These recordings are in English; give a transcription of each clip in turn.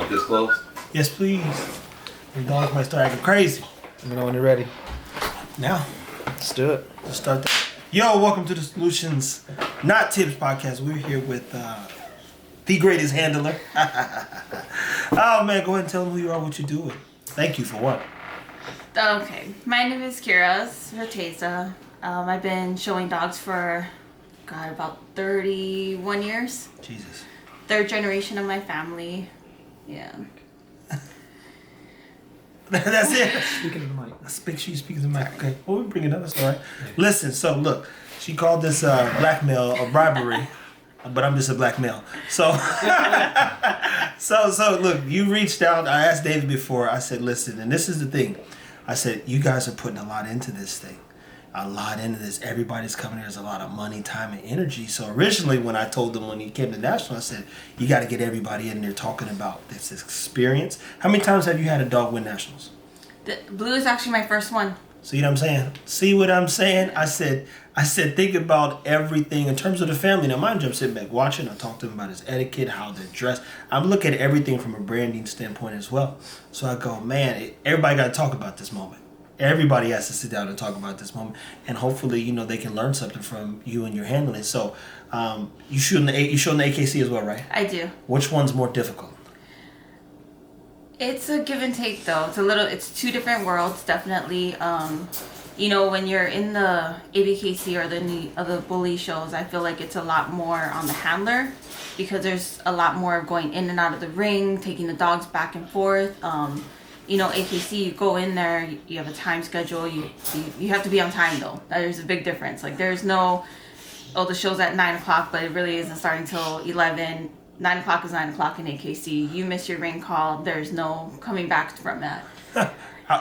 want this closed? Yes, please. Your dogs might start acting crazy. Let me know when you're ready. Now, Let's do it. let's start that. Yo, welcome to the Solutions Not Tips podcast. We're here with the greatest handler. Oh, man, go ahead and tell them who you are, what you're doing. Thank you for what? Okay, my name is Kiera Certeza. I've been showing dogs for, about 31 years. Jesus. Third generation of my family. Yeah. That's it. Speaking of the mic. Speak to the mic. Okay. Well, we bring it up. That's all right. Yeah. Listen, so look, she called this blackmail or bribery, but I'm just a black male. So, so look, you reached out. I asked David before. I said, listen, and this is the thing. I said, you guys are putting a lot into this thing. A lot into this. Everybody's coming here. There's a lot of money, time, and energy. So originally when I told them when you came to National, I said, you got to get everybody in there talking about this experience. How many times have you had a dog win Nationals? The Blue is actually my first one. See what I'm saying? See what I'm saying? I said, think about everything in terms of the family. Now, mind you, I'm sitting back watching. I talk to him about his etiquette, how they're dressed. I'm looking at everything from a branding standpoint as well. So I go, man, everybody got to talk about this moment. Everybody has to sit down and talk about this moment, and hopefully, they can learn something from you and your handling. So, you show in the AKC as well, right? I do. Which one's more difficult? It's a give and take, though. It's two different worlds, definitely. When you're in the ABKC or the bully shows, I feel like it's a lot more on the handler because there's a lot more of going in and out of the ring, taking the dogs back and forth. AKC, you go in there, you have a time schedule, you have to be on time though. There's a big difference. Like there's no, the show's at 9 o'clock, but it really isn't starting till 11. 9 o'clock is 9 o'clock in AKC. You miss your ring call, there's no coming back from that.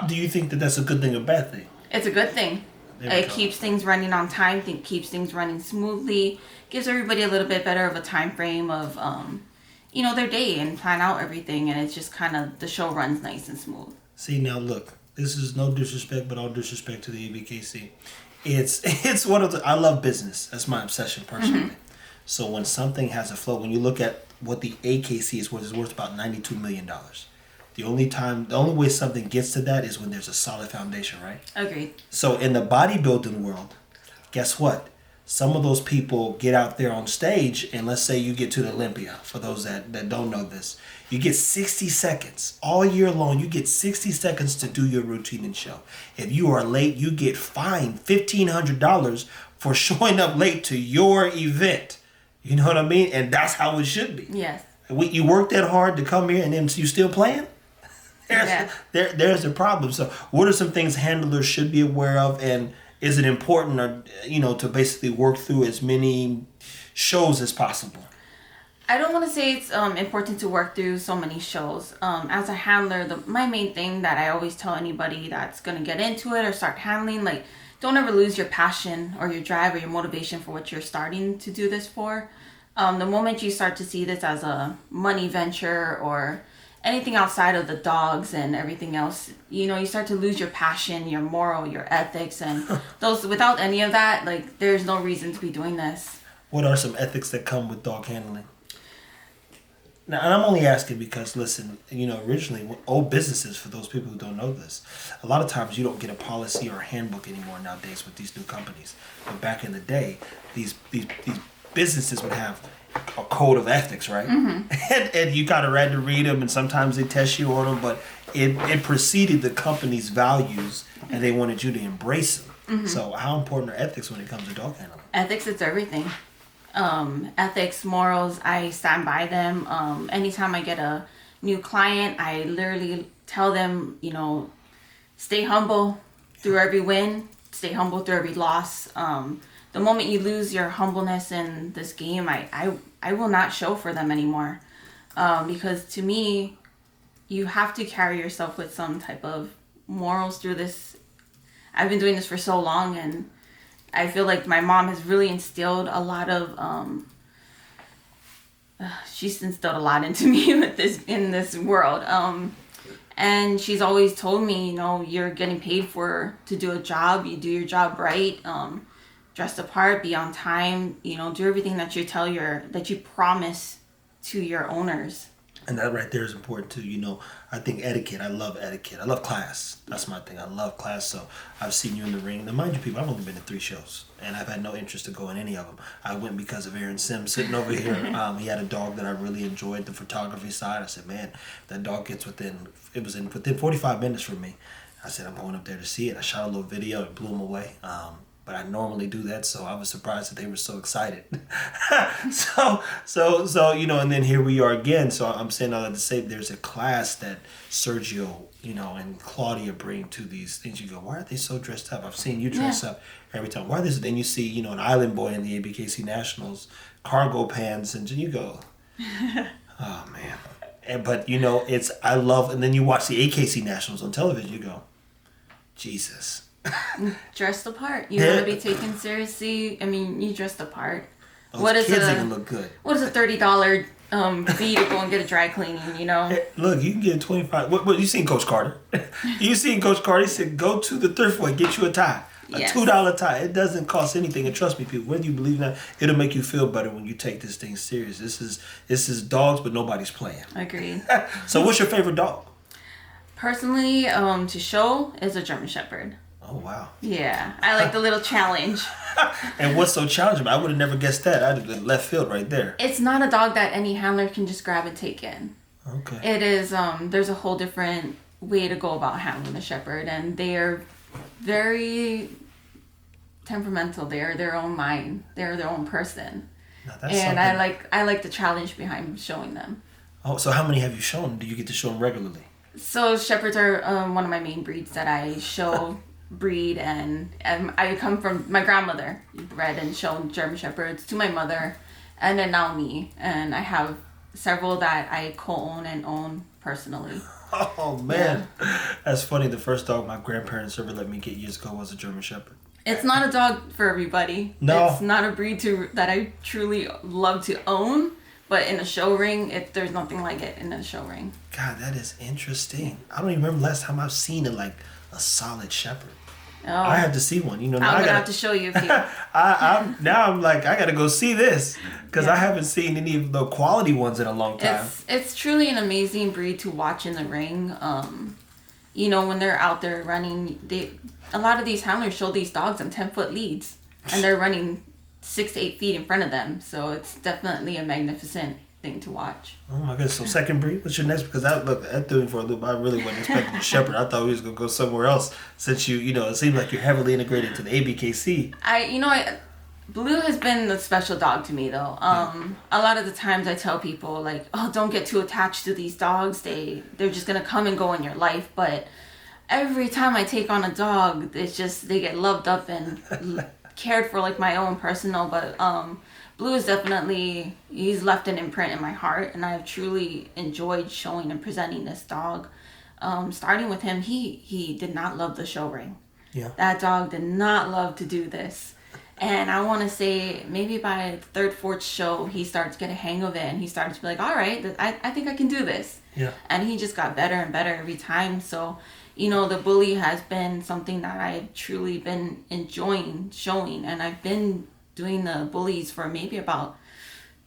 Do you think that that's a good thing or bad thing? It's a good thing. It keeps things running on time, keeps things running smoothly, gives everybody a little bit better of a time frame of, their day and plan out everything, and it's just kind of, the show runs nice and smooth. See, now look, this is no disrespect, but all disrespect to the ABKC. It's one of the, I love business. That's my obsession personally. Mm-hmm. So when something has a flow, when you look at what the AKC is worth, it's worth about $92 million. The only way something gets to that is when there's a solid foundation, right? Agreed. So in the bodybuilding world, guess what? Some of those people get out there on stage, and let's say you get to the Olympia. For those that don't know this, you get 60 seconds. All year long, you get 60 seconds to do your routine and show. If you are late, you get fined $1,500 for showing up late to your event. You know what I mean? And that's how it should be. Yes. You work that hard to come here, and then you still playing? There's a problem. So what are some things handlers should be aware of, and is it important, or to basically work through as many shows as possible? I don't want to say it's important to work through so many shows. As a handler, my main thing that I always tell anybody that's going to get into it or start handling, don't ever lose your passion or your drive or your motivation for what you're starting to do this for. The moment you start to see this as a money venture or anything outside of the dogs and everything else, you start to lose your passion, your moral, your ethics, and those. Without any of that, there's no reason to be doing this. What are some ethics that come with dog handling? Now, and I'm only asking because, listen, originally, old businesses, for those people who don't know this, a lot of times you don't get a policy or a handbook anymore nowadays with these new companies. But back in the day, these businesses would have a code of ethics, right? Mm-hmm. and you got to read them, and sometimes they test you on them, but it preceded the company's values, and they wanted you to embrace them. Mm-hmm. So how important are ethics when it comes to dog handling? Ethics, it's everything. Ethics, morals, I stand by them. Anytime I get a new client, I literally tell them, stay humble through every win, stay humble through every loss. The moment you lose your humbleness in this game, I will not show for them anymore. Because to me, you have to carry yourself with some type of morals through this. I've been doing this for so long, and I feel like my mom has really instilled a lot of, she's instilled a lot into me in this world. And she's always told me, you're getting paid to do a job. You do your job right. Dress the part, be on time, do everything that you promise to your owners. And that right there is important too. I think etiquette. I love etiquette. I love class. That's my thing. I love class. So I've seen you in the ring. Now, mind you, people, I've only been to 3 shows, and I've had no interest to go in any of them. I went because of Aaron Sims sitting over here. He had a dog that I really enjoyed the photography side. I said, man, that dog gets within 45 minutes from me. I said, I'm going up there to see it. I shot a little video and blew him away. But I normally do that, so I was surprised that they were so excited. And then here we are again. So I'm saying all that to say there's a class that Sergio, and Claudia bring to these things. You go, why are they so dressed up? I've seen you dress up every time. Why this? Then you see, an Island Boy in the ABKC Nationals, cargo pants, and you go, oh man. But I love, and then you watch the AKC Nationals on television. You go, Jesus. Dressed the part. You want to be taken seriously. I mean, you dress the part. Those kids even look good. What is a $30 fee to go and get a dry cleaning? Look, you can get 25. What you seen Coach Carter? You seen Coach Carter? He said, go to the thrift store, get you a tie. A $2 tie. It doesn't cost anything. And trust me, people, whether you believe it or not, it'll make you feel better when you take this thing serious. This is dogs, but nobody's playing. Agreed. So what's your favorite dog? Personally, to show is a German Shepherd. Oh, wow. Yeah. I like the little challenge. And what's so challenging? I would have never guessed that. I'd have been left field right there. It's not a dog that any handler can just grab and take in. Okay. It is, there's a whole different way to go about handling a Shepherd, and they are very temperamental. They are their own mind. They're their own person. Now, that's and something. I like the challenge behind showing them. Oh, so how many have you shown? Do you get to show them regularly? So Shepherds are one of my main breeds that I show, breed, and I come from my grandmother bred and shown German Shepherds to my mother, and then now me, and I have several that I co-own and own personally. Oh man, That's funny. The first dog my grandparents ever let me get years ago was a German Shepherd. It's not a dog for everybody. No. It's not a breed that I truly love to own, but in a show ring, there's nothing like it in a show ring. God, that is interesting. I don't even remember last time I've seen a solid shepherd. Oh. I have to see one. I'm gonna have to show you a few. I'm like, I gotta go see this because I haven't seen any of the quality ones in a long time. It's truly an amazing breed to watch in the ring. When they're out there running, a lot of these handlers show these dogs on 10-foot leads, and they're running 6 to 8 feet in front of them. So it's definitely a magnificent thing to watch. Oh my goodness! So second breed, what's your next? Because that threw me for a loop. I really wasn't expecting a shepherd. I thought we was gonna go somewhere else. Since it seems like you're heavily integrated to the ABKC. Blue has been a special dog to me though. A lot of the times I tell people like, oh, don't get too attached to these dogs. They're just gonna come and go in your life. But every time I take on a dog, it's just they get loved up and cared for like my own personal. But Blue is definitely, he's left an imprint in my heart, and I've truly enjoyed showing and presenting this dog. Starting with him, he did not love the show ring. Yeah. That dog did not love to do this. And I want to say maybe by the third, fourth show, he started to get a hang of it, and he started to be like, all right, I think I can do this. Yeah. And he just got better and better every time. So, the bully has been something that I've truly been enjoying showing, and I've been doing the bullies for maybe about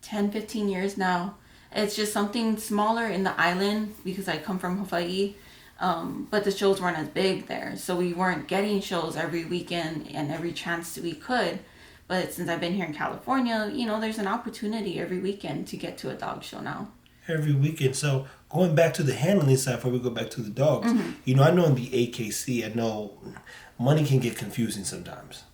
10, 15 years now. It's just something smaller in the island because I come from Hawaii. But the shows weren't as big there, so we weren't getting shows every weekend and every chance we could. But since I've been here in California, there's an opportunity every weekend to get to a dog show now. Every weekend. So going back to the handling side before we go back to the dogs, I know in the AKC, I know money can get confusing sometimes.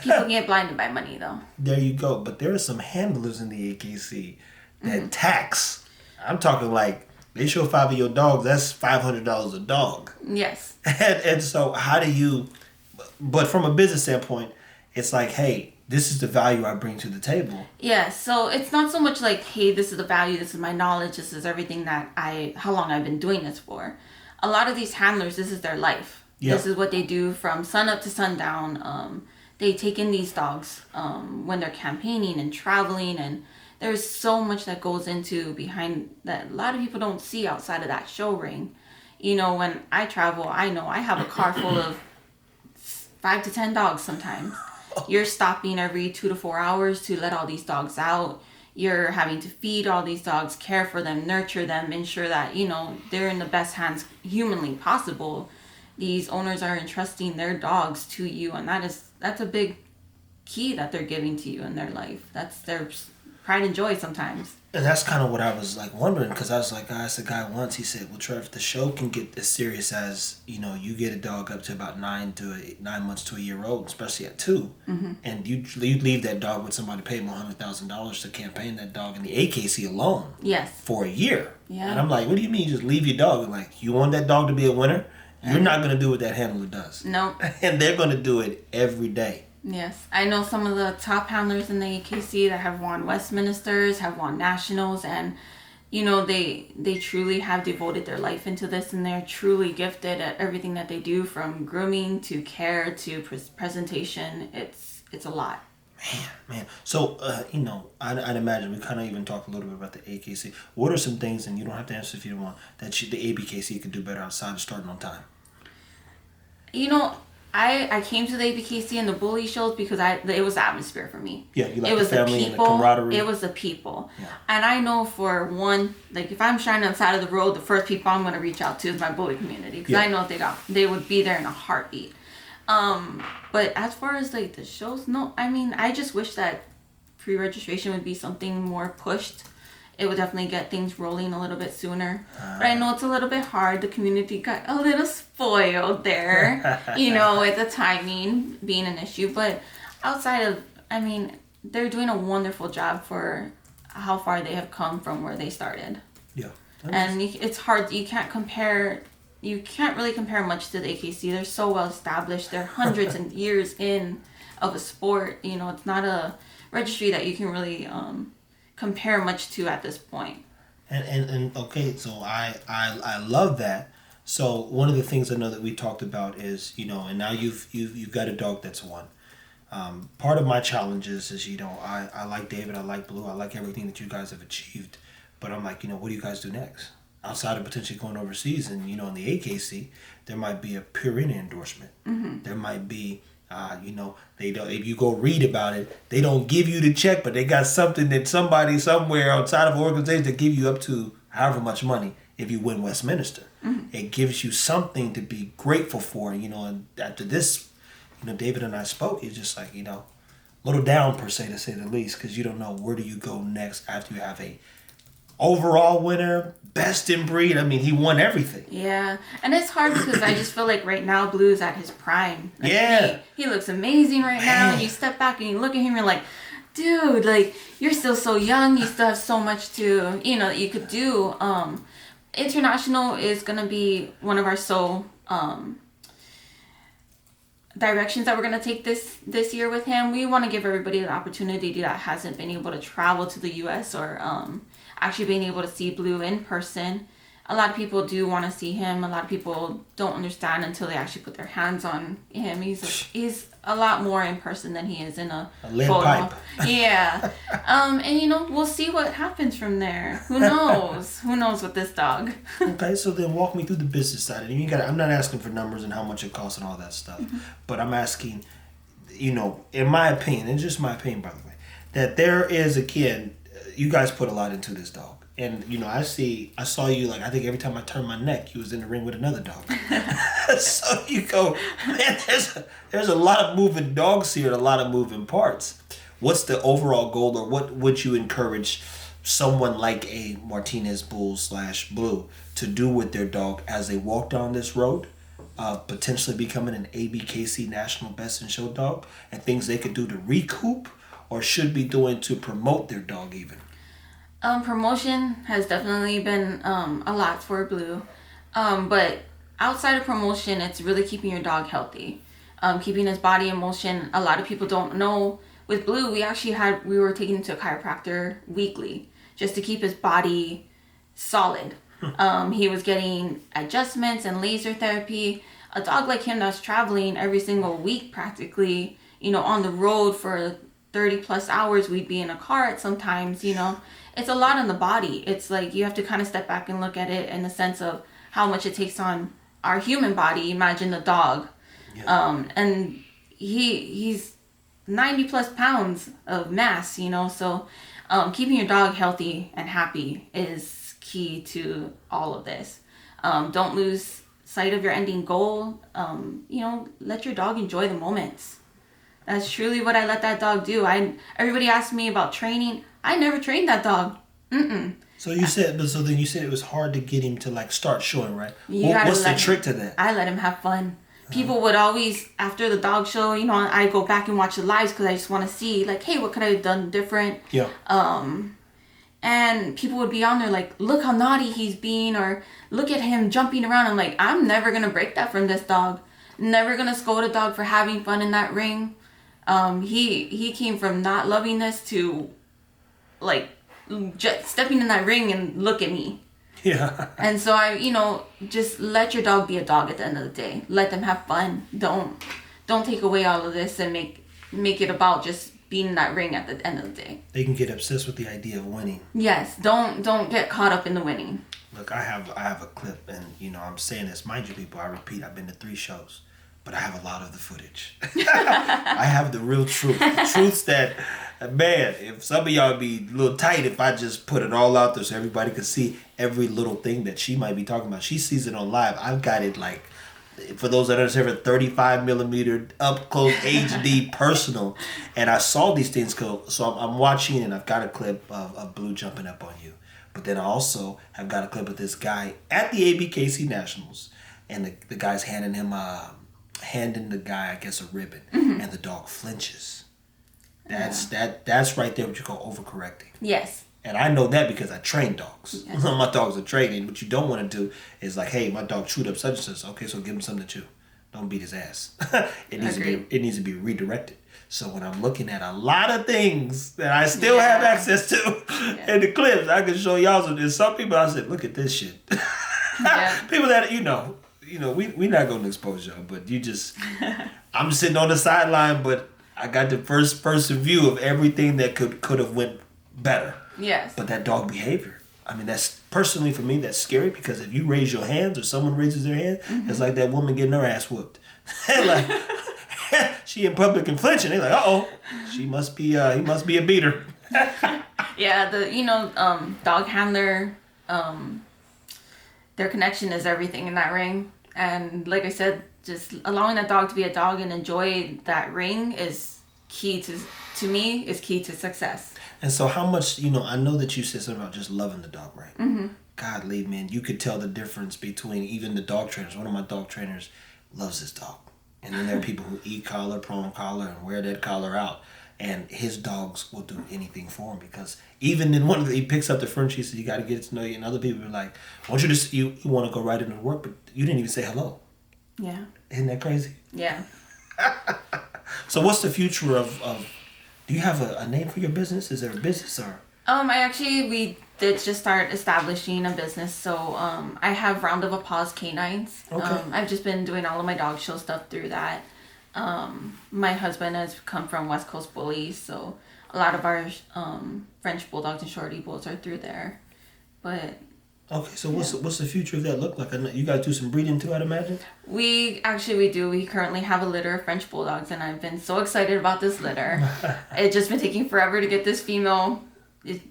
People get blinded by money though. There you go. But there are some handlers in the AKC that tax. I'm talking like, they show 5 of your dogs, that's $500 a dog. Yes. And so how do you, but from a business standpoint, it's like, hey, this is the value I bring to the table. Yeah, so it's not so much like, hey, this is the value, this is my knowledge, this is everything how long I've been doing this for. A lot of these handlers, this is their life. Yep. This is what they do from sun up to sundown. They take in these dogs when they're campaigning and traveling, and there's so much that goes into behind that a lot of people don't see outside of that show ring. When I travel, I know I have a car full of 5 to 10 dogs sometimes. You're stopping every 2 to 4 hours to let all these dogs out. You're having to feed all these dogs, care for them, nurture them, ensure that, they're in the best hands humanly possible. These owners are entrusting their dogs to you, and that's a big key that they're giving to you in their life. That's their pride and joy sometimes. And that's kind of what I was like wondering, because I asked a guy once. He said, "Well, Trev, the show can get as serious as you get a dog up to about 9 months to a year old, especially at 2, and you leave that dog with somebody pay him $100,000 to campaign that dog in the AKC alone, yes, for a year." Yeah. And I'm like, "What do you mean? You just leave your dog? Like, you want that dog to be a winner? You're not gonna do what that handler does. No, and they're gonna do it every day." Yes, I know some of the top handlers in the AKC that have won Westminsters, have won nationals, and they truly have devoted their life into this, and they're truly gifted at everything that they do, from grooming to care to presentation. It's a lot. Man. So I'd imagine we kind of even talked a little bit about the AKC. What are some things, and you don't have to answer if you don't want, that the ABKC could do better outside of starting on time? I came to the ABKC and the bully shows because it was the atmosphere for me. Yeah, you like it was the family people, and the camaraderie. It was the people. Yeah. And I know for one, like if I'm shining on the side of the road, the first people I'm going to reach out to is my bully community, because I know they would be there in a heartbeat. But as far as like the shows, no, I mean, I just wish that pre-registration would be something more pushed. It would definitely get things rolling a little bit sooner. But I know it's a little bit hard. The community got a little spoiled there, with the timing being an issue. But outside of, they're doing a wonderful job for how far they have come from where they started. Yeah. And it's hard. You can't really compare much to the AKC. They're so well established. They're hundreds of years in of a sport. It's not a registry that you can really compare much to at this point. And okay, so I love that. So one of the things I know that we talked about is, and now you've got a dog that's won. Part of my challenges is, I like David, I like Blue, I like everything that you guys have achieved, but I'm like, what do you guys do next? Outside of potentially going overseas, and in the AKC, there might be a Purina endorsement. Mm-hmm. There might be they don't. If you go read about it, they don't give you the check, but they got something that somebody somewhere outside of an organization that give you up to however much money if you win Westminster. Mm-hmm. It gives you something to be grateful for. And after this, David and I spoke. It's just like a little down per se, to say the least, because you don't know where do you go next after you have a overall winner, best in breed. He won everything. Yeah, and it's hard because I just feel like right now Blue's at his prime. Like, yeah, he looks amazing right now. And you step back and you look at him, you're like, dude, like you're still so young. You still have so much to that you could do. International is gonna be one of our directions that we're going to take this year with him. We want to give everybody an opportunity that hasn't been able to travel to the U.S. or actually being able to see Blue in person. A lot of people do want to see him. A lot of people don't understand until they actually put their hands on him. He's a lot more in person than he is in a lead photo. Pipe. Yeah. And we'll see what happens from there. Who knows? Who knows with this dog? Okay, so then walk me through the business side. And I'm not asking for numbers and how much it costs and all that stuff, but I'm asking, in my opinion, and just my opinion, by the way, that there is a kid. You guys put a lot into this dog. And, I saw you, like, I think every time I turned my neck, you was in the ring with another dog. So you go, man, there's a lot of moving dogs here and a lot of moving parts. What's the overall goal, or what would you encourage someone like a Martinez Bull / Blue to do with their dog as they walk down this road of potentially becoming an ABKC National Best in Show dog, and things they could do to recoup or should be doing to promote their dog even? Promotion has definitely been a lot for Blue. But outside of promotion, it's really keeping your dog healthy. Keeping his body in motion. A lot of people don't know. With Blue, we were taking him to a chiropractor weekly just to keep his body solid. He was getting adjustments and laser therapy. A dog like him that's traveling every single week practically, on the road for 30 plus hours, we'd be in a car at sometimes, It's a lot on the body. It's like you have to kind of step back and look at it in the sense of how much it takes on our human body. Imagine the dog. Yeah. And he's 90 plus pounds of mass, so keeping your dog healthy and happy is key to all of this. Don't lose sight of your ending goal. Let your dog enjoy the moments. That's truly what I let that dog do. Everybody asked me about training. I never trained that dog. So you said, then you said it was hard to get him to like start showing, right? What's the trick to that? I let him have fun. People would always, after the dog show, I go back and watch the lives because I just want to see, like, hey, what could I have done different? Yeah. And people would be on there like, look how naughty he's being, or look at him jumping around. I'm like, I'm never going to break that from this dog. Never going to scold a dog for having fun in that ring. He came from not loving this to, like, just stepping in that ring and look at me. Yeah. And so just let your dog be a dog at the end of the day. Let them have fun. Don't take away all of this and make it about just being in that ring at the end of the day. They can get obsessed with the idea of winning. Yes, don't get caught up in the winning. Look, I have a clip, and I'm saying this, mind you, people. I repeat, I've been to 3 shows, but I have a lot of the footage. I have the real truth. The truth's that, man, if some of y'all be a little tight if I just put it all out there so everybody can see every little thing that she might be talking about. She sees it on live. I've got it like, for those that understand, 35 millimeter up close HD personal, and I saw these things go. So I'm watching, and I've got a clip of Blue jumping up on you, but then I also have got a clip of this guy at the ABKC Nationals, and the guy's handing the guy, I guess, a ribbon, and the dog flinches. That's right there what you call overcorrecting. Yes. And I know that because I train dogs. Yes. My dogs are training. What you don't want to do is like, hey, my dog chewed up such and such. Okay, so give him something to chew. Don't beat his ass. It needs to be redirected. So when I'm looking at a lot of things that I still have access to in the clips, I can show y'all some. There's some people I said, look at this shit. People that we not gonna expose y'all, but I'm sitting on the sideline, but I got the first person view of everything that could have went better. Yes. But that dog behavior, I mean, that's personally for me, that's scary, because if you raise your hands or someone raises their hand, it's like that woman getting her ass whooped. Like, she in public and flinching. They're like, uh-oh, he must be a beater. Yeah, dog handler, their connection is everything in that ring. And like I said, just allowing that dog to be a dog and enjoy that ring is key to me, is key to success. And so how much, I know that you said something about just loving the dog, right? Mm-hmm. Godly, man, you could tell the difference between even the dog trainers. One of my dog trainers loves his dog. And then there are people who eat collar, prone collar, and wear that collar out. And his dogs will do anything for him, because even in he picks up the French, he says, you got to get to know you. And other people are like, I want you to, you want to go right into work, but you didn't even say hello. Yeah. Isn't that crazy? Yeah. So what's the future of do you have a name for your business? Is there a business or? We did just start establishing a business. So I have Round of Applause Canines. Okay. I've just been doing all of my dog show stuff through that. My husband has come from West Coast Bullies, so a lot of our French Bulldogs and Shorty Bowls are through there. But okay, so what's the future of that look like? I know you guys do some breeding too, I'd imagine? We do. We currently have a litter of French Bulldogs, and I've been so excited about this litter. It's just been taking forever to get this female.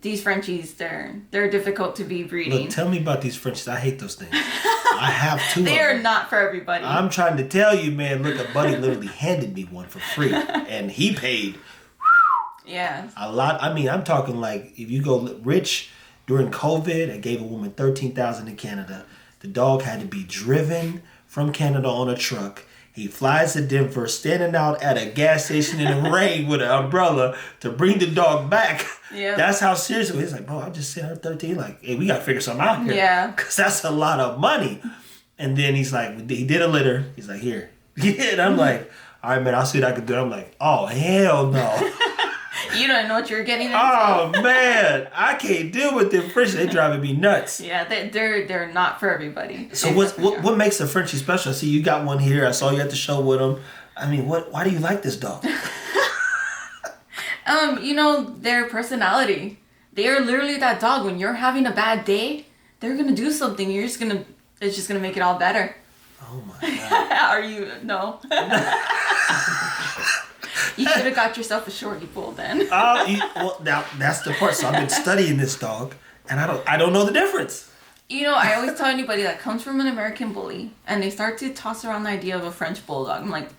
These Frenchies, they're difficult to be breeding. Look, tell me about these Frenchies. I hate those things. I have 2 They of are them. not for everybody. I'm trying to tell you, man. Look, a buddy literally handed me one for free, and he paid Yeah. a lot. I mean, I'm talking like if you go rich during COVID, I gave a woman $13,000 in Canada. The dog had to be driven from Canada on a truck. He flies to Denver, standing out at a gas station in the rain with an umbrella to bring the dog back. Yeah. That's how serious it was. He's like, bro, I just sent her 13. Like, hey, we got to figure something out here. Yeah. Because that's a lot of money. And then he's like, he did a litter. He's like, here. Yeah. And I'm like, all right, man, I'll see what I can do. I'm like, oh, hell no. You don't know what you're getting into. Oh, man. I can't deal with them Frenchies. They're driving me nuts. Yeah, they're not for everybody. So what makes a Frenchie special? I see you got one here. I saw you at the show with him. I mean, why do you like this dog? Their personality. They are literally that dog. When you're having a bad day, they're gonna do something. It's just gonna make it all better. Oh my God. Are you no? You should have got yourself a Shorty Bowl then. Well, now that's the part. So I've been studying this dog, and I don't know the difference. You know, I always tell anybody that comes from an American Bully, and they start to toss around the idea of a French Bulldog. I'm like,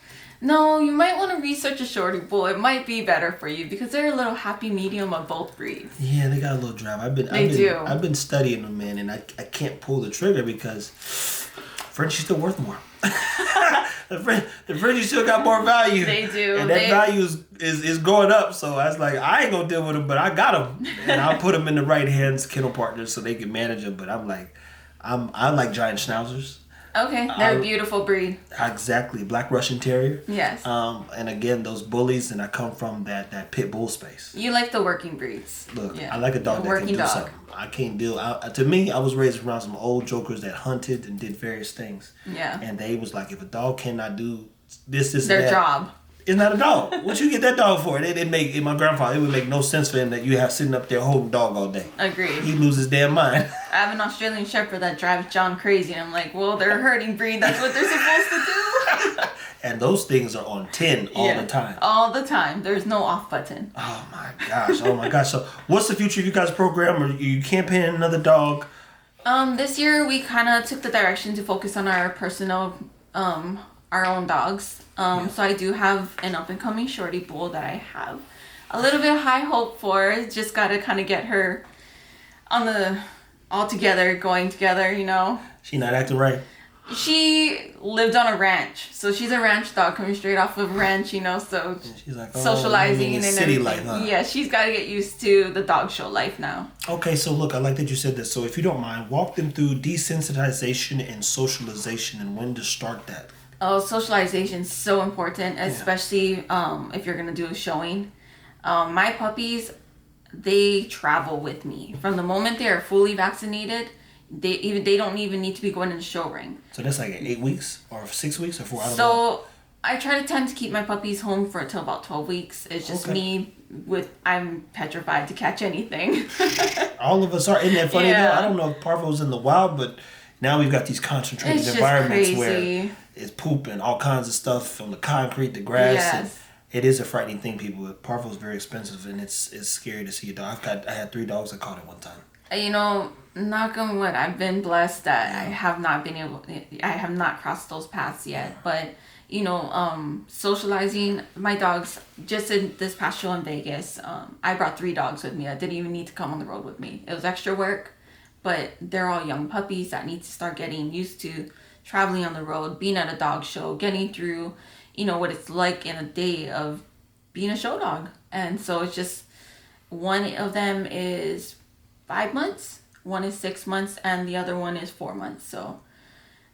no, you might want to research a Shorty Bull. It might be better for you because they're a little happy medium of both breeds. Yeah, they got a little drive. I've been studying them, man, and I can't pull the trigger because Frenchie's still worth more. the Frenchies still got more value. They do. And that value is going up. So I was like, I ain't gonna deal with them, but I got them, and I'll put them in the right hands, kennel partners, so they can manage them. But I'm like, I like giant schnauzers. Okay, they're a beautiful breed. Exactly, Black Russian Terrier. Yes. And again, those bullies, and I come from that pit bull space. You like the working breeds. Look, yeah. I like a dog that can do something. I can't deal. To me, I was raised around some old jokers that hunted and did various things. Yeah. And they was like, if a dog cannot do this, and their that, job. It's not a dog. What you get that dog for? My grandfather, it would make no sense for him that you have sitting up there holding dog all day. Agreed. He loses his damn mind. I have an Australian Shepherd that drives John crazy, and I'm like, well, they're a herding breed. That's what they're supposed to do. And those things are on 10 all the time. All the time. There's no off button. Oh my gosh. So what's the future of you guys' program? Are you campaigning another dog? This year we kind of took the direction to focus on our personal, our own dogs. So I do have an up and coming Shorty Bowl that I have a little bit of high hope for. Just got to kind of get her all together, going together, you know. She not acting right. She lived on a ranch, so she's a ranch dog coming straight off of a ranch, you know. So she's like socializing and city everything. Life, huh? Yeah, she's got to get used to the dog show life now. Okay, so look, I like that you said this. So if you don't mind, walk them through desensitization and socialization and when to start that. Oh, socialization is so important, especially if you're gonna do a showing. My puppies, they travel with me from the moment they are fully vaccinated. They don't even need to be going in the show ring. So that's like 8 weeks or 6 weeks or 4. I don't know. So I try to tend to keep my puppies home for until about 12 weeks. It's just me I'm petrified to catch anything. All of us are. Isn't that funny though? Yeah. I don't know if parvo's in the wild, but now we've got these concentrated environments where it's poop and all kinds of stuff on the concrete, the grass. Yes. It is a frightening thing, people. Parvo's very expensive, and it's scary to see a dog. I had 3 dogs I caught at one time. You know, knock on wood, I've been blessed that I have not crossed those paths yet. But, you know, socializing, my dogs, just in this past show in Vegas, I brought 3 dogs with me. I didn't even need to come on the road with me. It was extra work, but they're all young puppies that need to start getting used to traveling on the road, being at a dog show, getting through, you know, what it's like in a day of being a show dog. And so it's just, one of them is 5 months, one is 6 months, and the other one is 4 months. So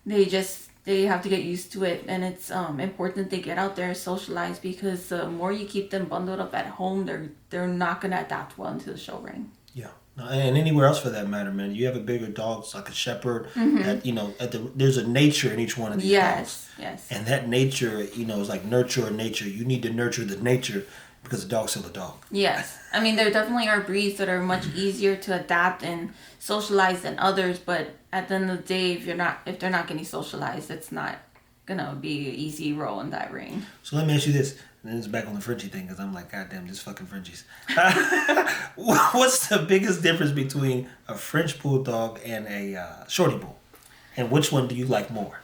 they have to get used to it, and it's important they get out there and socialize, because the more you keep them bundled up at home, they're not gonna adapt well into the show ring. Yeah. And anywhere else for that matter, man. You have a bigger dog, it's like a shepherd. That, you know, there's a nature in each one of these dogs. Yes. And that nature, you know, is like nurture or nature. You need to nurture the nature because the dog's still a dog. Yes. I mean, there definitely are breeds that are much easier to adapt and socialize than others, but at the end of the day, if they're not getting socialized, it's not gonna be an easy roll in that ring. So let me ask you this. And then it's back on the Frenchie thing, because I'm like, goddamn, this fucking Frenchies. What's the biggest difference between a French Bulldog and a Shorty Bowl? And which one do you like more?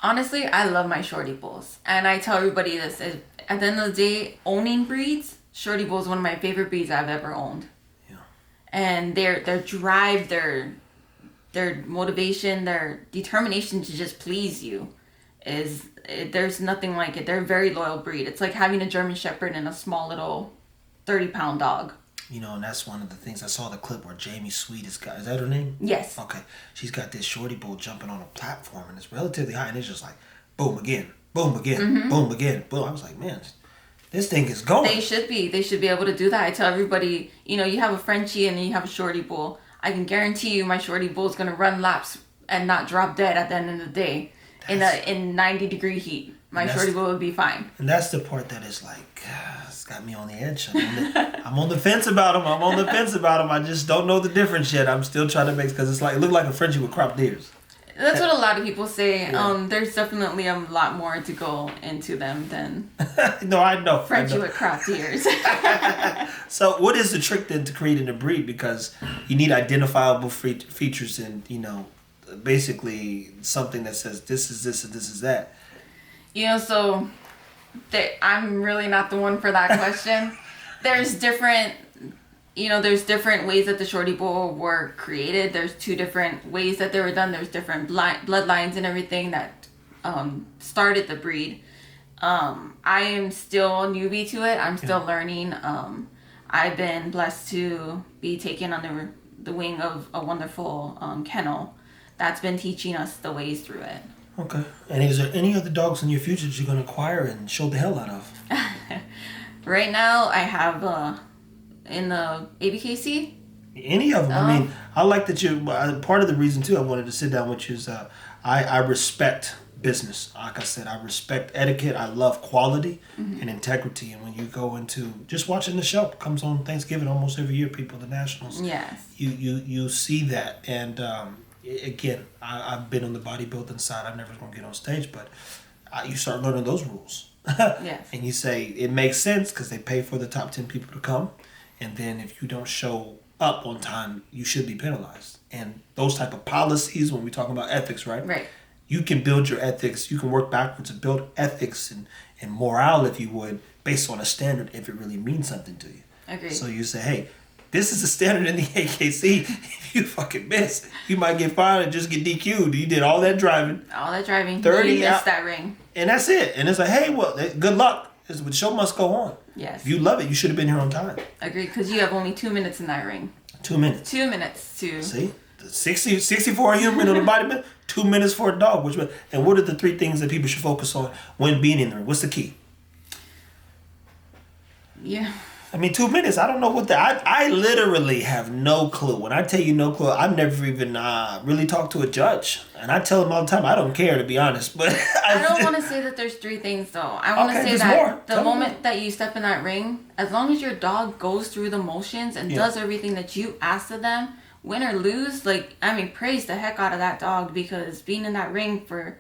Honestly, I love my Shorty Bulls. And I tell everybody this, at the end of the day, owning breeds, Shorty Bull is one of my favorite breeds I've ever owned. Yeah. And their drive, their motivation, their determination to just please you there's nothing like it. They're a very loyal breed. It's like having a German Shepherd and a small little 30-pound dog. You know, and that's one of the things. I saw the clip where Jamie Sweet is that her name? Yes. Okay. She's got this Shorty Bull jumping on a platform, and it's relatively high, and it's just like, boom again, boom again, boom again, boom. I was like, man, this thing is going. They should be able to do that. I tell everybody, you know, you have a Frenchie and you have a Shorty Bull. I can guarantee you my Shorty Bull is going to run laps and not drop dead at the end of the day. In 90-degree heat, my Shorty Bull would be fine. And that's the part that is like, it's got me on the edge. I'm on the fence about them. I just don't know the difference yet. I'm still trying to make, because it's like, it looked like a Frenchie with cropped ears. That's what a lot of people say. Yeah. There's definitely a lot more to go into them than No, I know. Frenchie with cropped ears. So what is the trick then to creating a breed? Because you need identifiable features and, basically something that says this is this and this is that. So I'm really not the one for that question. There's different ways that the Shorty Bowl were created. There's 2 different ways that they were done. There's different bloodlines and everything that started the breed. I am still a newbie to it. I'm still learning. I've been blessed to be taken under the wing of a wonderful kennel that's been teaching us the ways through it. Okay. And is there any other dogs in your future that you're going to acquire and show the hell out of? Right now, I have in the ABKC. Any of them. I mean, I like that you. Part of the reason too I wanted to sit down with you is I respect business. Like I said, I respect etiquette. I love quality and integrity. And when you go into just watching the show, comes on Thanksgiving almost every year. People, the Nationals. Yes. You see that, and again, I've been on the bodybuilding side. I'm never going to get on stage, but you start learning those rules. Yes. And you say it makes sense because they pay for the top 10 people to come. And then if you don't show up on time, you should be penalized. And those type of policies, when we talk about ethics, right? Right. You can build your ethics. You can work backwards and build ethics and morale, if you would, based on a standard if it really means something to you. Agreed. So you say, hey, this is a standard in the AKC. If you fucking miss, you might get fined and just get DQ'd. You did all that driving. 30 you missed that ring. And that's it. And it's like, hey, well, good luck. The show must go on. Yes. If you love it, you should have been here on time. Agreed, because you have only 2 minutes in that ring. 2 minutes. 2 minutes to... See? 64 human on the bodybuilder, 2 minutes for a dog. And what are the 3 things that people should focus on when being in the ring? What's the key? Yeah. I mean, 2 minutes. I don't know what I literally have no clue. When I tell you no clue, I've never even really talked to a judge. And I tell them all the time, I don't care, to be honest. But I don't want to say that there's 3 things, though. I want to say that the moment that you step in that ring, as long as your dog goes through the motions and does everything that you ask of them, win or lose, praise the heck out of that dog, because being in that ring for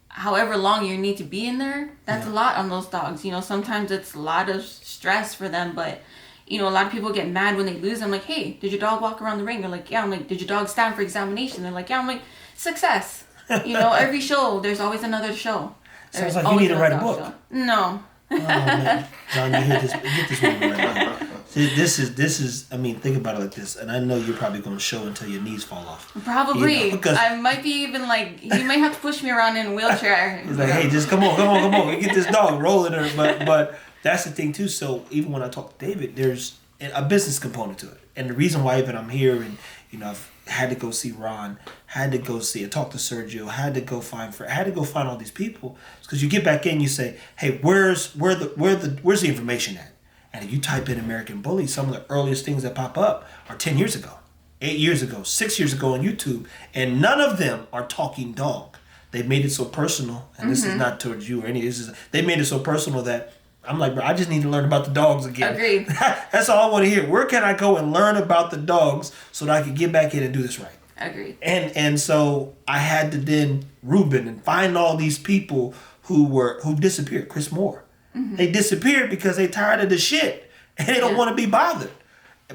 however long you need to be in there, that's a lot on those dogs. Sometimes it's a lot of stress for them, but a lot of people get mad when they lose. I'm like, hey, did your dog walk around the ring? They're like, yeah. I'm like, did your dog stand for examination? They're like, yeah. I'm like, success. Every show, there's always another show. Sounds like you need to write a book. Show. No. Oh, man. John, you get this one right now. See, this is, I mean, think about it like this, and I know you're probably going to show until your knees fall off. Probably. I might be even you might have to push me around in a wheelchair. He's like, hey, just come on. Get this dog rolling. But that's the thing, too. So even when I talk to David, there's a business component to it. And the reason why even I'm here and, I've had to go see Ron, had to go see, I talked to Sergio, had to go find all these people. Because you get back in, you say, hey, where's the information at? And if you type in American Bully, some of the earliest things that pop up are 10 years ago, 8 years ago, 6 years ago on YouTube. And none of them are talking dog. They made it so personal. And this is not towards you or any. They made it so personal that I'm like, bro, I just need to learn about the dogs again. Agreed. That's all I want to hear. Where can I go and learn about the dogs so that I can get back in and do this right? Agreed. And so I had to then Ruben and find all these people who disappeared. Chris Moore. They disappeared because they tired of the shit and they don't want to be bothered.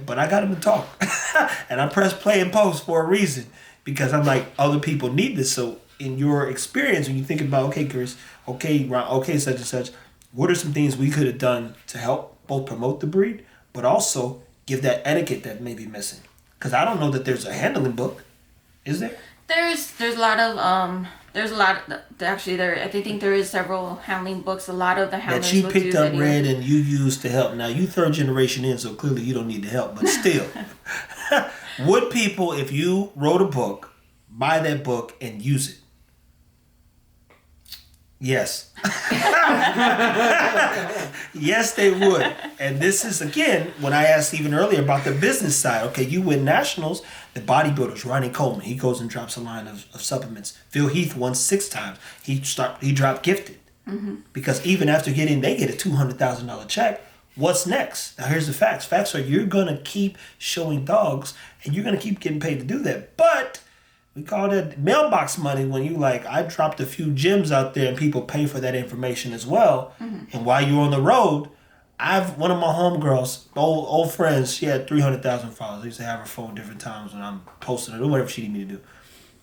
But I got them to talk. And I press play and post for a reason, because I'm like, other people need this. So in your experience, when you think about, okay, Chris, okay, Ron, okay, such and such, what are some things we could have done to help both promote the breed, but also give that etiquette that may be missing? Because I don't know that there's a handling book. Is there? There's a lot of actually there I think there is several handling books. A lot of the handlers that you picked up, read, and you used to help. Now you 3rd generation in, so clearly you don't need the help. But still, would people, if you wrote a book, buy that book and use it? Yes. Yes, they would. And this is, again, when I asked even earlier about the business side. Okay, you win nationals. The bodybuilders, Ronnie Coleman, he goes and drops a line of supplements. Phil Heath won 6 times. He dropped Gifted. Because even after they get a $200,000 check. What's next? Now, here's the facts. Facts are you're going to keep showing dogs, and you're going to keep getting paid to do that. But We call that mailbox money when you like, I dropped a few gems out there and people pay for that information as well. And while you're on the road, one of my homegirls, old friends, she had 300,000 followers. I used to have her phone different times when I'm posting it or whatever she needed me to do.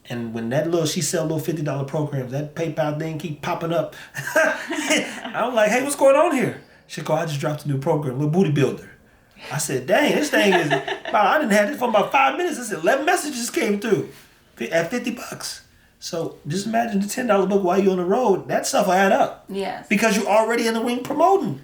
And when she sell little $50 programs, that PayPal thing keep popping up. I'm like, hey, what's going on here? She go, I just dropped a new program, little booty builder. I said, dang, this thing is, I didn't have this for about 5 minutes. I said, 11 messages came through at $50. So just imagine the $10 book while you're on the road. That stuff will add up. Yes. Because you're already in the ring promoting.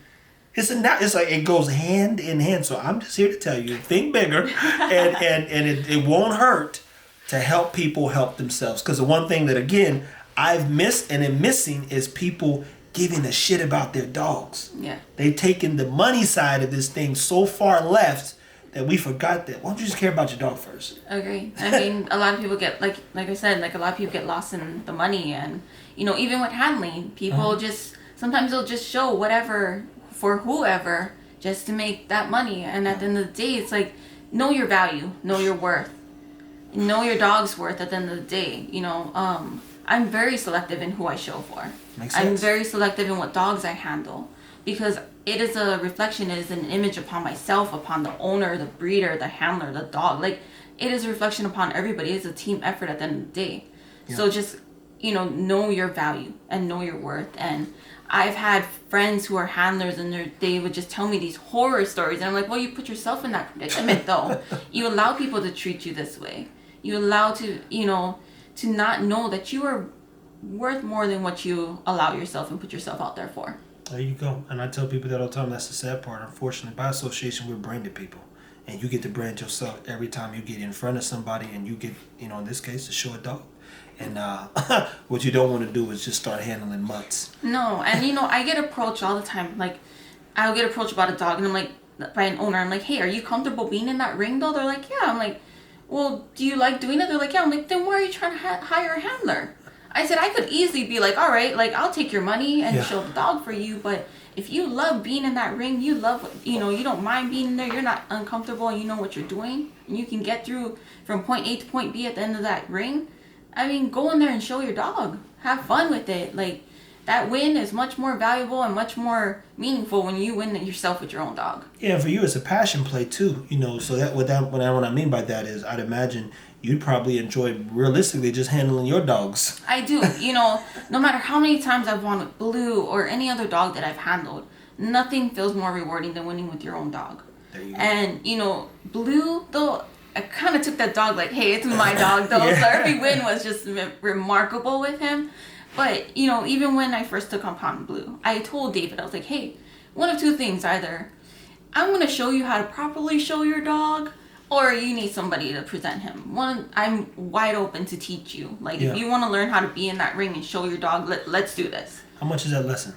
It's like it goes hand in hand. So I'm just here to tell you, think bigger, and it won't hurt to help people help themselves. Because the one thing that, again, I've missed and am missing is people giving a shit about their dogs. Yeah. They've taken the money side of this thing so far left that we forgot that. Why don't you just care about your dog first? Agree. I mean, a lot of people get, like I said, like a lot of people get lost in the money. And, you know, even with handling, people sometimes they'll just show whatever for whoever just to make that money. And at the end of the day, it's like, know your value, know your worth, know your dog's worth at the end of the day. You know, I'm very selective in who I show for. Makes sense. I'm very selective in what dogs I handle, because it is a reflection, it is an image upon myself, upon the owner, the breeder, the handler, the dog. Like, it is a reflection upon everybody. It's a team effort at the end of the day. Yeah. So just, you know your value and know your worth. And I've had friends who are handlers, and they would just tell me these horror stories. And I'm like, well, you put yourself in that predicament, though. You allow people to treat you this way. You allow to not know that you are worth more than what you allow yourself and put yourself out there for. There you go. And I tell people that all the time. That's the sad part. Unfortunately, by association, we're branded people. And you get to brand yourself every time you get in front of somebody and you get, in this case, to show a dog. And what you don't want to do is just start handling mutts. No. And, I get approached all the time. Like, I'll get approached about a dog, and I'm like, by an owner, I'm like, hey, are you comfortable being in that ring, though? They're like, yeah. I'm like, well, do you like doing it? They're like, yeah. I'm like, then why are you trying to hire a handler? I said, I could easily be like, all right, like, I'll take your money and show the dog for you. But if you love being in that ring, you love, you don't mind being in there, you're not uncomfortable, and you know what you're doing, and you can get through from point A to point B at the end of that ring, I mean, go in there and show your dog. Have fun with it. Like, that win is much more valuable and much more meaningful when you win it yourself with your own dog. Yeah, for you, it's a passion play, too. So what I mean by that is, I'd imagine you'd probably enjoy realistically just handling your dogs. I do. No matter how many times I've won with Blue or any other dog that I've handled, nothing feels more rewarding than winning with your own dog. There you go. And, Blue, though, I kind of took that dog like, hey, it's my dog, though. So every win was just remarkable with him. But, even when I first took on Pound Blue, I told David, I was like, hey, one of two things. Either I'm going to show you how to properly show your dog, or you need somebody to present him. One, I'm wide open to teach you. Like, if you want to learn how to be in that ring and show your dog, let's do this. How much is that lesson?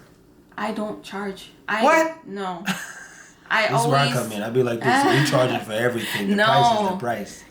I don't charge. What? No. This is where I come in. I'd be like, this, we charge it for everything. The price is the price.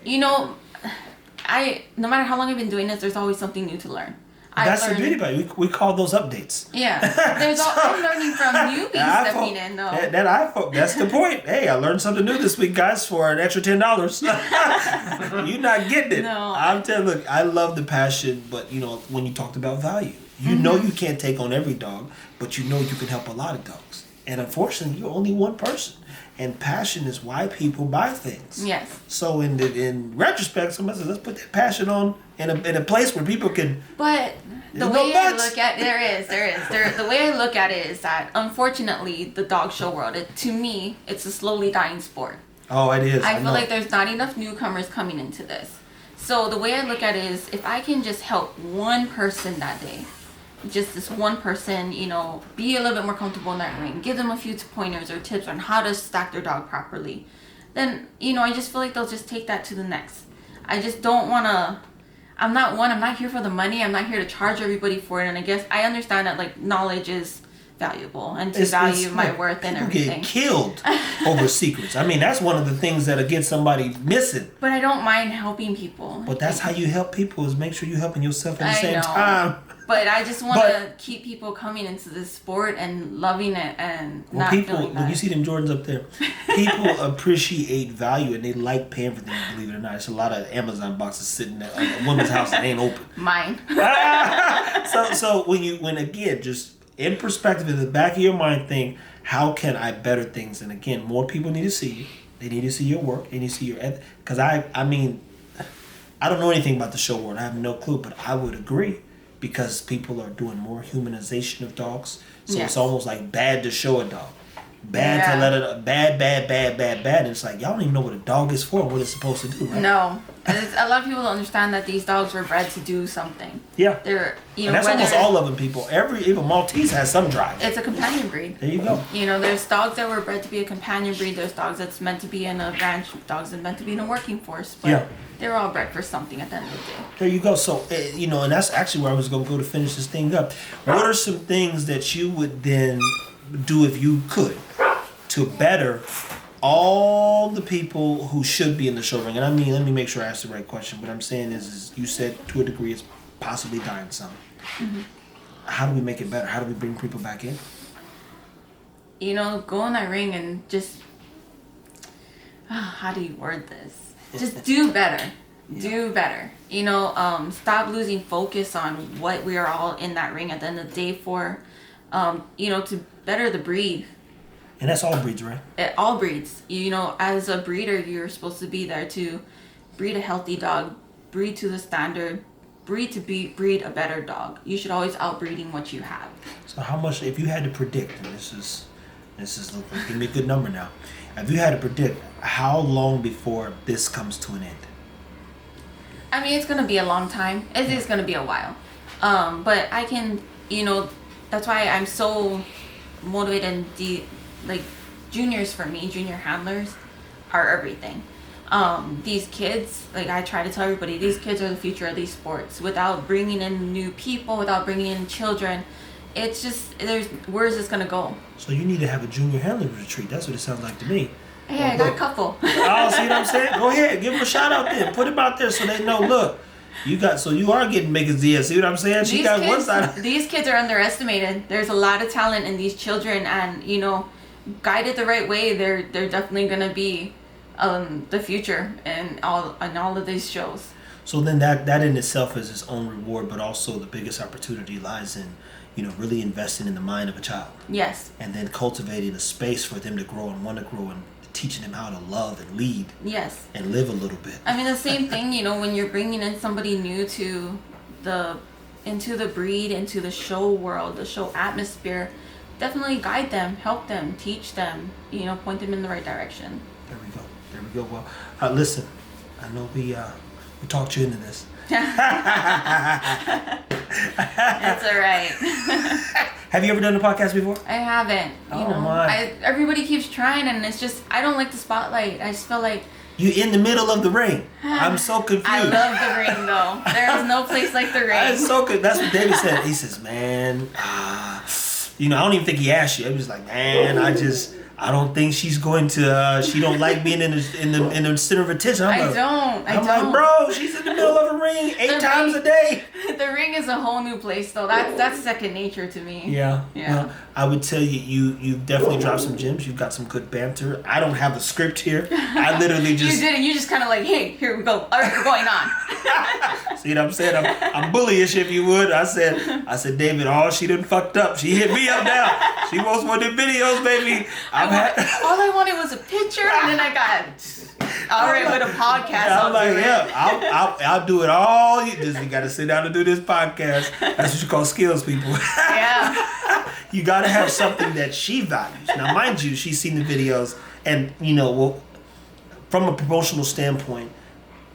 No matter how long I've been doing this, there's always something new to learn. That's the beauty about it. We call those updates. Yeah. I'm learning from newbies stepping in, though. That's the point. Hey, I learned something new this week, guys, for an extra $10. You're not getting it. No. I'm telling you, look, I love the passion, but, when you talked about value, you know you can't take on every dog, but you know you can help a lot of dogs. And unfortunately, you're only one person. And passion is why people buy things. Yes. So in retrospect, somebody says, let's put that passion on in a place where people can. But the way I look at the way I look at it is that, unfortunately, the dog show world, to me, it's a slowly dying sport. Oh, it is. I feel like there's not enough newcomers coming into this. So the way I look at it is, if I can just help one person that day, just this one person, be a little bit more comfortable in that ring, give them a few pointers or tips on how to stack their dog properly, then, I just feel like they'll just take that to the next. I just don't want to, I'm not here for the money. I'm not here to charge everybody for it. And I guess I understand that, like, knowledge is valuable, and to value my worth and everything. Get killed over secrets. I mean, that's one of the things that'll get somebody missing. But I don't mind helping people. But that's how you help people, is make sure you're helping yourself at the same time. But I just want to keep people coming into this sport and loving it and not feeling that. When you see them Jordans up there, people appreciate value and they like paying for things, believe it or not. There's a lot of Amazon boxes sitting at a woman's house that ain't open. Mine. So when again, just in perspective, in the back of your mind, think, how can I better things? And again, more people need to see you. They need to see your work. They need to see your ethic. Because I mean, I don't know anything about the show world. I have no clue, but I would agree. Because people are doing more humanization of dogs. So it's almost like bad to show a dog. Bad to let it... Bad. And it's like, y'all don't even know what a dog is for, what it's supposed to do, right? No. And a lot of people don't understand that these dogs were bred to do something. Yeah. They're, and that's almost all of them, people. Even Maltese has some drive. It's a companion breed. There you go. There's dogs that were bred to be a companion breed. There's dogs that's meant to be in a ranch. Dogs that are meant to be in a working force. But they're all bred for something at the end of the day. There you go. So, and that's actually where I was going to go to finish this thing up. What are some things that you would then do if you could to better all the people who should be in the show ring? And I mean, let me make sure I ask the right question. What I'm saying is you said to a degree it's possibly dying some. Mm-hmm. How do we make it better? How do we bring people back in? Go in that ring and just... how do you word this? Just do better. Do better. Stop losing focus on what we are all in that ring at the end of the day for, to better the breed. And that's all breeds, right? All breeds. As a breeder, you're supposed to be there to breed a healthy dog, breed to the standard, breed a better dog. You should always outbreeding what you have. So how much, if you had to predict, and this is give me a good number now. If you had to predict, how long before this comes to an end? I mean, it's going to be a long time. It is going to be a while. But I can, that's why I'm so motivated. Juniors for me, junior handlers are everything. These kids, I try to tell everybody, these kids are the future of these sports. Without bringing in new people, without bringing in children, it's just, where is this going to go? So you need to have a junior handler retreat. That's what it sounds like to me. Hey, I got a couple. See what I'm saying? Go ahead, give them a shout out there. Put them out there so they know, look, you are getting Megan's deal. See what I'm saying? One side. These kids are underestimated. There's a lot of talent in these children, and guided the right way, they're definitely gonna be the future in all of these shows. So then that in itself is its own reward, but also the biggest opportunity lies in really investing in the mind of a child. Yes. And then cultivating a space for them to grow and want to grow and teaching them how to love and lead. Yes. And live a little bit. I mean, the same thing, when you're bringing in somebody new into the breed, into the show world, the show atmosphere, definitely guide them, help them, teach them, point them in the right direction. There we go. Well, listen, I know we talked you into this. That's all right. Have you ever done a podcast before? I haven't. My. Everybody keeps trying, and it's just, I don't like the spotlight. I just feel like you in the middle of the ring. I'm so confused. I love the ring, though. There is no place like the ring. That's so good. That's what David said. He says, "Man, I don't even think he asked you. He was like, man, I don't think she's going to. She don't like being in the center of attention." I'm like, bro, she's in the middle of a ring 8 times a day. The ring is a whole new place, though. That's second nature to me. Yeah. Well, I would tell you've definitely dropped some gems. You've got some good banter. I don't have a script here. I literally just. You didn't. You just kind of hey, here we go. All right, we're going on. See what I'm saying? I'm bullyish, if you would. I said, David, she done fucked up. She hit me up now. She wants one of them videos, baby. All I wanted was a picture, and then I got with a podcast. I'm like, I'll do it all. You got to sit down and do this podcast. That's what you call skills, people. Yeah. You got to have something that she values. Now, mind you, she's seen the videos, and from a promotional standpoint,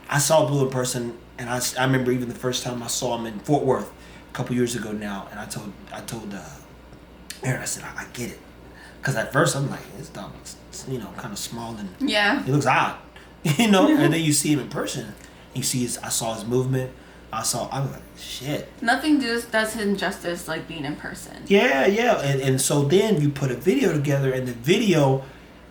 I saw Blue in person, and I remember even the first time I saw him in Fort Worth a couple years ago now, and I told Aaron, I said, I get it. Because at first I'm like, this dog looks, kind of small and he looks odd, and then you see him in person, you see I saw his movement, I was like, shit. Nothing does him justice like being in person. Yeah, and so then you put a video together, and the video,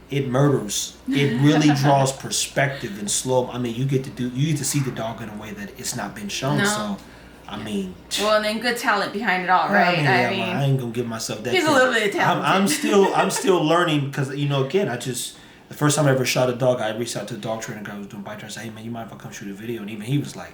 it murders. It really draws perspective and slow. I mean, you get to see the dog in a way that it's not been shown. No. So, I mean, well, and then good talent behind it all, right? I mean, I ain't gonna give myself that. He's a little bit talented. I'm still learning because again, the first time I ever shot a dog, I reached out to the dog trainer guy who was doing bite trains. I said, hey man, you mind if I come shoot a video? And even he was like,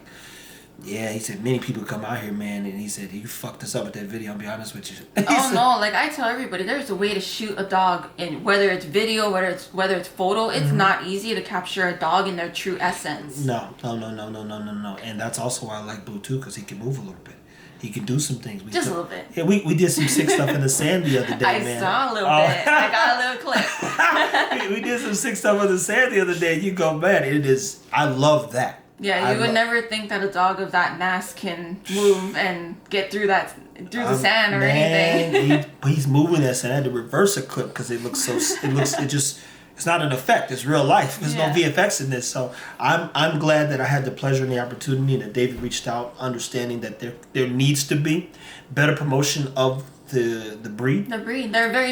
yeah. He said many people come out here, man, and he said you fucked us up with that video. I'll be honest with you. No, like I tell everybody, there's a way to shoot a dog, and whether it's video, whether it's photo, it's not easy to capture a dog in their true essence. No. And that's also why I like Blue too, because he can move a little bit. He can do some things. Just a little bit. Yeah, we did some sick stuff in the sand the other day, man. I saw a little bit. I got a little clip. We did some sick stuff in the sand the other day. You go, man, it is. I love that. Yeah, you would never think that a dog of that mass can move and get through the sand or anything. He's moving that sand. I had to reverse a clip because it looks so. It's not an effect. It's real life. There's no VFX in this. So I'm glad that I had the pleasure and the opportunity, and that David reached out, understanding that there needs to be better promotion of the breed. The breed. They're very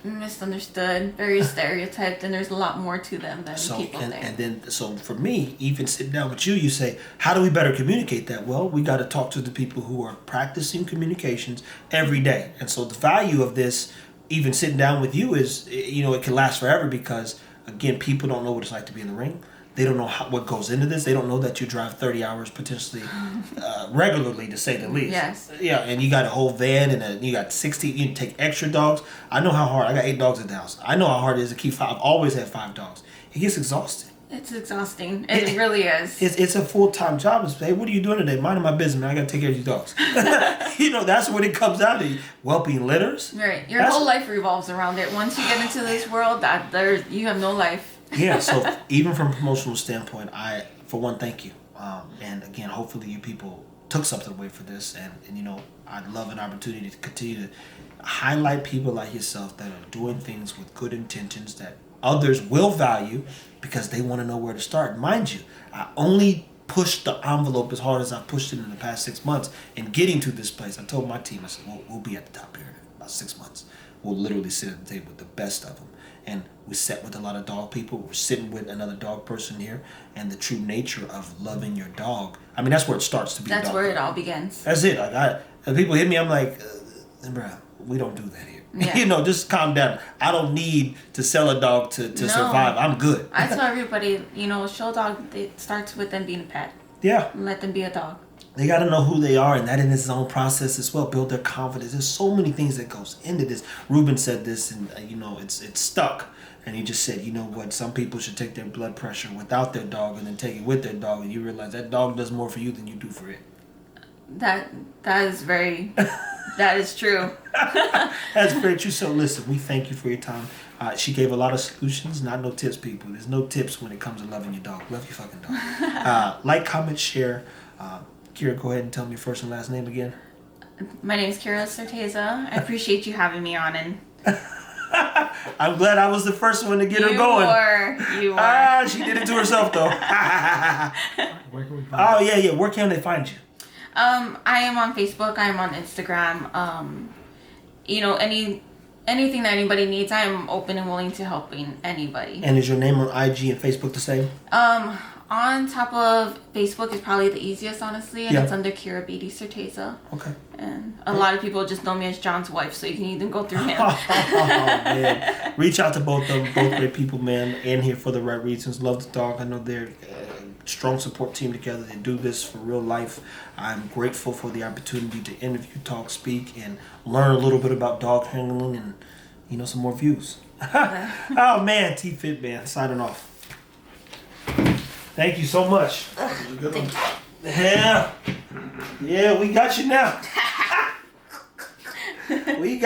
misunderstood, very stereotyped, and there's a lot more to them than people think. And then, so for me, even sitting down with you say, how do we better communicate that? Well, we got to talk to the people who are practicing communications every day. And so the value of this, even sitting down with you, is, it can last forever because, again, people don't know what it's like to be in the ring. They don't know what goes into this. They don't know that you drive 30 hours potentially regularly, to say the least. Yes. Yeah, and you got a whole van and you got 60. You can take extra dogs. I know how hard. I got 8 dogs at the house. I know how hard it is to keep 5. I've always had 5 dogs. It gets exhausting. It's exhausting. It really is. It's a full-time job. It's, hey, what are you doing today? Minding my business, man. I got to take care of these dogs. That's what it comes down to. Whelping litters. Right. Your whole life revolves around it. Once you get into this world, you have no life. Yeah, so even from a promotional standpoint, for one, thank you. And again, hopefully you people took something away for this. And I'd love an opportunity to continue to highlight people like yourself that are doing things with good intentions that others will value because they want to know where to start. Mind you, I only pushed the envelope as hard as I've pushed it in the past 6 months in getting to this place. I told my team, I said, we'll be at the top here in about 6 months. We'll literally sit at the table with the best of them. And we sat with a lot of dog people. We're sitting with another dog person here. And the true nature of loving your dog. I mean, that's where it starts to be. That's where it all begins. That's it. Like and people hit me, I'm like, bro, we don't do that here. Yeah. Just calm down. I don't need to sell a dog to survive. I'm good. I tell everybody, show dog, it starts with them being a pet. Yeah. Let them be a dog. They got to know who they are, and that in its own process as well. Build their confidence. There's so many things that goes into this. Ruben said this, and it's stuck. And he just said, you know what? Some people should take their blood pressure without their dog, and then take it with their dog, and you realize that dog does more for you than you do for it. That is very. That is true. That's very true. So listen, we thank you for your time. She gave a lot of solutions, not no tips, people. There's no tips when it comes to loving your dog. Love your fucking dog. Like, comment, share. Kiera, go ahead and tell me your first and last name again. My name is Beatty Certeza. I appreciate you having me on. And I'm glad I was the first one to get her going. You were. She did it to herself, though. Yeah. Where can they find you? I am on Facebook. I am on Instagram. Anything that anybody needs, I am open and willing to helping anybody. And is your name on IG and Facebook the same? On top of Facebook is probably the easiest, honestly, and it's under Beatty Certeza. Okay. And a lot of people just know me as John's wife, so you can even go through him. Man. Reach out to both of them. Both great people, man, and here for the right reasons. Love the dog. I know they're a strong support team together. They do this for real life. I'm grateful for the opportunity to interview, talk, speak, and learn a little bit about dog handling and, some more views. Oh, man. T-Fit, man. Signing off. Thank you so much. Good one. Yeah, we got you now. We got